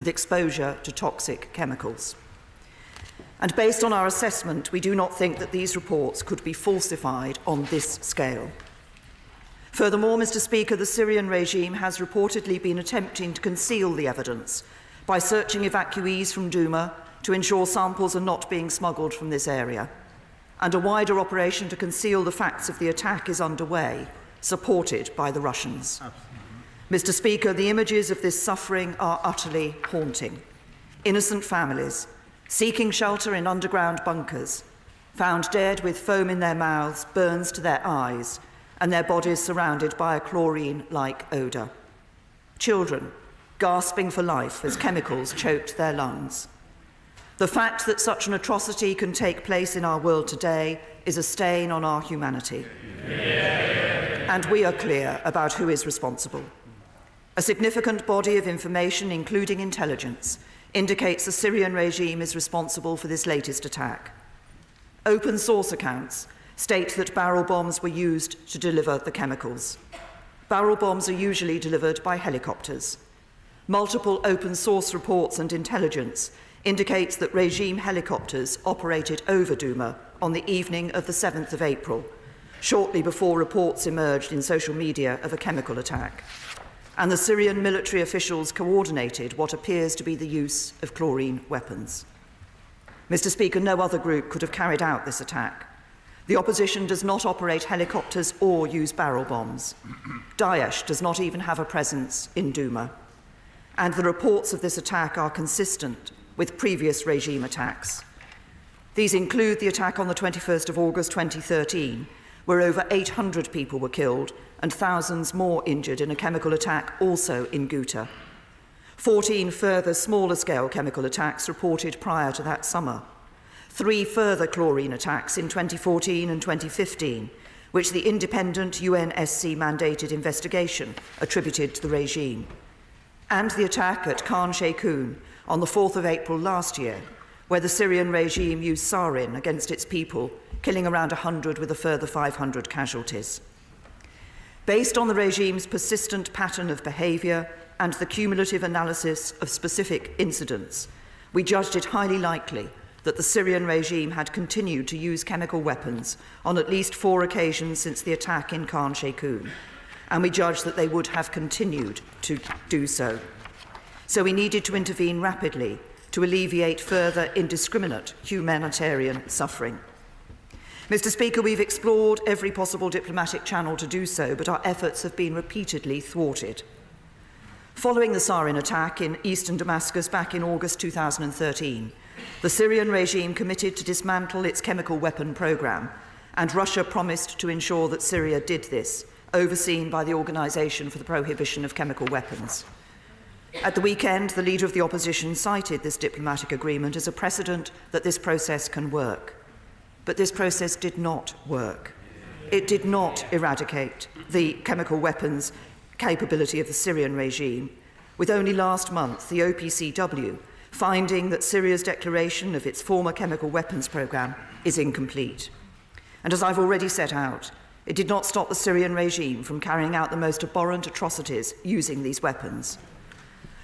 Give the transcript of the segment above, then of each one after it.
with exposure to toxic chemicals. And based on our assessment, we do not think that these reports could be falsified on this scale. Furthermore, Mr. Speaker, the Syrian regime has reportedly been attempting to conceal the evidence by searching evacuees from Douma to ensure samples are not being smuggled from this area. And a wider operation to conceal the facts of the attack is underway, supported by the Russians. Mr. Speaker, the images of this suffering are utterly haunting. Innocent families, seeking shelter in underground bunkers, found dead with foam in their mouths, burns to their eyes, and their bodies surrounded by a chlorine-like odour. Children gasping for life as chemicals choked their lungs. The fact that such an atrocity can take place in our world today is a stain on our humanity. And we are clear about who is responsible. A significant body of information, including intelligence, indicates the Syrian regime is responsible for this latest attack. Open source accounts state that barrel bombs were used to deliver the chemicals. Barrel bombs are usually delivered by helicopters. Multiple open source reports and intelligence indicates that regime helicopters operated over Douma on the evening of the 7th of April, shortly before reports emerged in social media of a chemical attack. And the Syrian military officials coordinated what appears to be the use of chlorine weapons. Mr. Speaker, no other group could have carried out this attack. The opposition does not operate helicopters or use barrel bombs. Daesh does not even have a presence in Douma. And the reports of this attack are consistent with previous regime attacks. These include the attack on the 21st of August 2013, where over 800 people were killed and thousands more injured in a chemical attack also in Ghouta. 14 further smaller-scale chemical attacks reported prior to that summer. 3 further chlorine attacks in 2014 and 2015, which the independent UNSC-mandated investigation attributed to the regime. And the attack at Khan Sheikhoun on the 4th of April last year, where the Syrian regime used sarin against its people, killing around 100 with a further 500 casualties. Based on the regime's persistent pattern of behaviour and the cumulative analysis of specific incidents, we judged it highly likely that the Syrian regime had continued to use chemical weapons on at least 4 occasions since the attack in Khan Sheikhoun, and we judged that they would have continued to do so. So we needed to intervene rapidly to alleviate further indiscriminate humanitarian suffering. Mr. Speaker, we've explored every possible diplomatic channel to do so, but our efforts have been repeatedly thwarted. Following the sarin attack in eastern Damascus back in August 2013, the Syrian regime committed to dismantle its chemical weapon program, and Russia promised to ensure that Syria did this, overseen by the Organisation for the Prohibition of Chemical Weapons. At the weekend, the leader of the opposition cited this diplomatic agreement as a precedent that this process can work. But this process did not work. It did not eradicate the chemical weapons capability of the Syrian regime, with only last month the OPCW finding that Syria's declaration of its former chemical weapons programme is incomplete. And as I've already set out, it did not stop the Syrian regime from carrying out the most abhorrent atrocities using these weapons.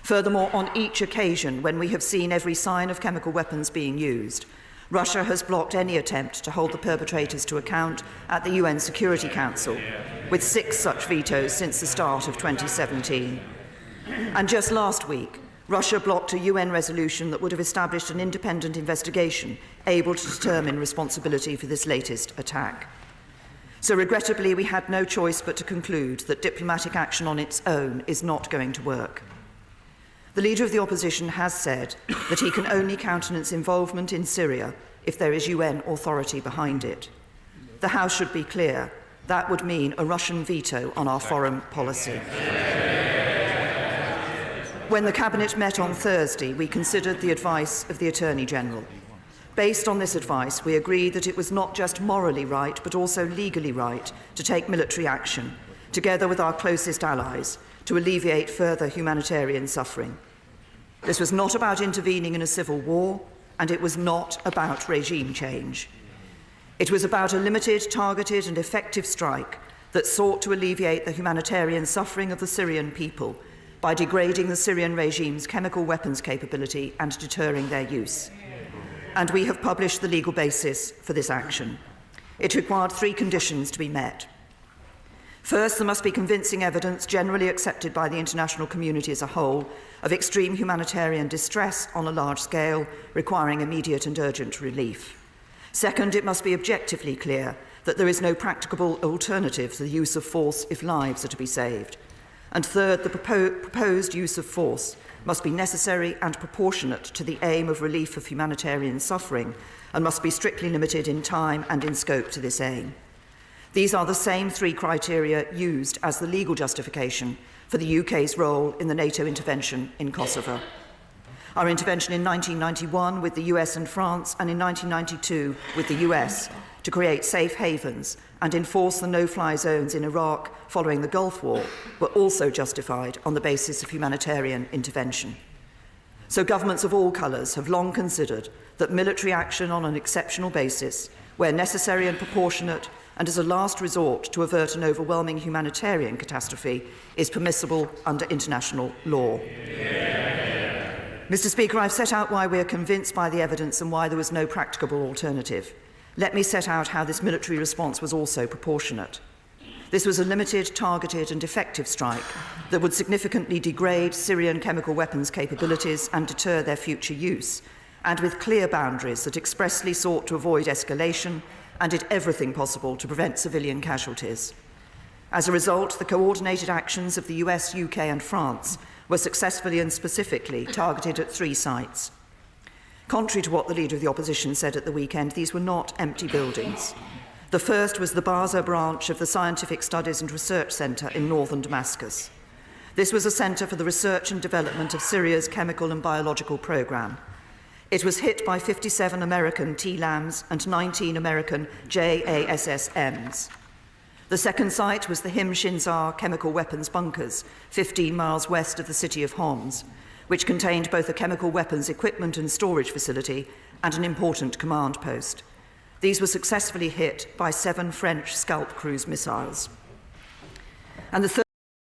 Furthermore, on each occasion when we have seen every sign of chemical weapons being used, Russia has blocked any attempt to hold the perpetrators to account at the UN Security Council, with 6 such vetoes since the start of 2017. And just last week, Russia blocked a UN resolution that would have established an independent investigation able to determine responsibility for this latest attack. So regrettably, we had no choice but to conclude that diplomatic action on its own is not going to work. The leader of the opposition has said that he can only countenance involvement in Syria if there is UN authority behind it. The House should be clear. That would mean a Russian veto on our foreign policy. When the Cabinet met on Thursday, we considered the advice of the Attorney General. Based on this advice, we agreed that it was not just morally right, but also legally right to take military action, together with our closest allies, to alleviate further humanitarian suffering. This was not about intervening in a civil war, and it was not about regime change. It was about a limited, targeted and effective strike that sought to alleviate the humanitarian suffering of the Syrian people, by degrading the Syrian regime's chemical weapons capability and deterring their use. And we have published the legal basis for this action. It required 3 conditions to be met. First, there must be convincing evidence generally accepted by the international community as a whole of extreme humanitarian distress on a large scale, requiring immediate and urgent relief. Second, it must be objectively clear that there is no practicable alternative to the use of force if lives are to be saved. And third, the proposed use of force must be necessary and proportionate to the aim of relief of humanitarian suffering and must be strictly limited in time and in scope to this aim. These are the same 3 criteria used as the legal justification for the UK's role in the NATO intervention in Kosovo. Our intervention in 1991 with the US and France, and in 1992 with the US, to create safe havens and enforce the no-fly zones in Iraq following the Gulf War, were also justified on the basis of humanitarian intervention. So governments of all colours have long considered that military action on an exceptional basis, where necessary and proportionate, and as a last resort to avert an overwhelming humanitarian catastrophe, is permissible under international law. Mr. Speaker, I've set out why we are convinced by the evidence and why there was no practicable alternative. Let me set out how this military response was also proportionate. This was a limited, targeted and effective strike that would significantly degrade Syrian chemical weapons capabilities and deter their future use, and with clear boundaries that expressly sought to avoid escalation and did everything possible to prevent civilian casualties. As a result, the coordinated actions of the US, UK and France were successfully and specifically targeted at 3 sites. Contrary to what the Leader of the Opposition said at the weekend, these were not empty buildings. The first was the Baza branch of the Scientific Studies and Research Centre in northern Damascus. This was a centre for the research and development of Syria's chemical and biological programme. It was hit by 57 American TLAMs and 19 American JASSMs. The second site was the Him Shinzar chemical weapons bunkers, 15 miles west of the city of Homs, which contained both a chemical weapons equipment and storage facility and an important command post. These were successfully hit by 7 French Scalp cruise missiles. And the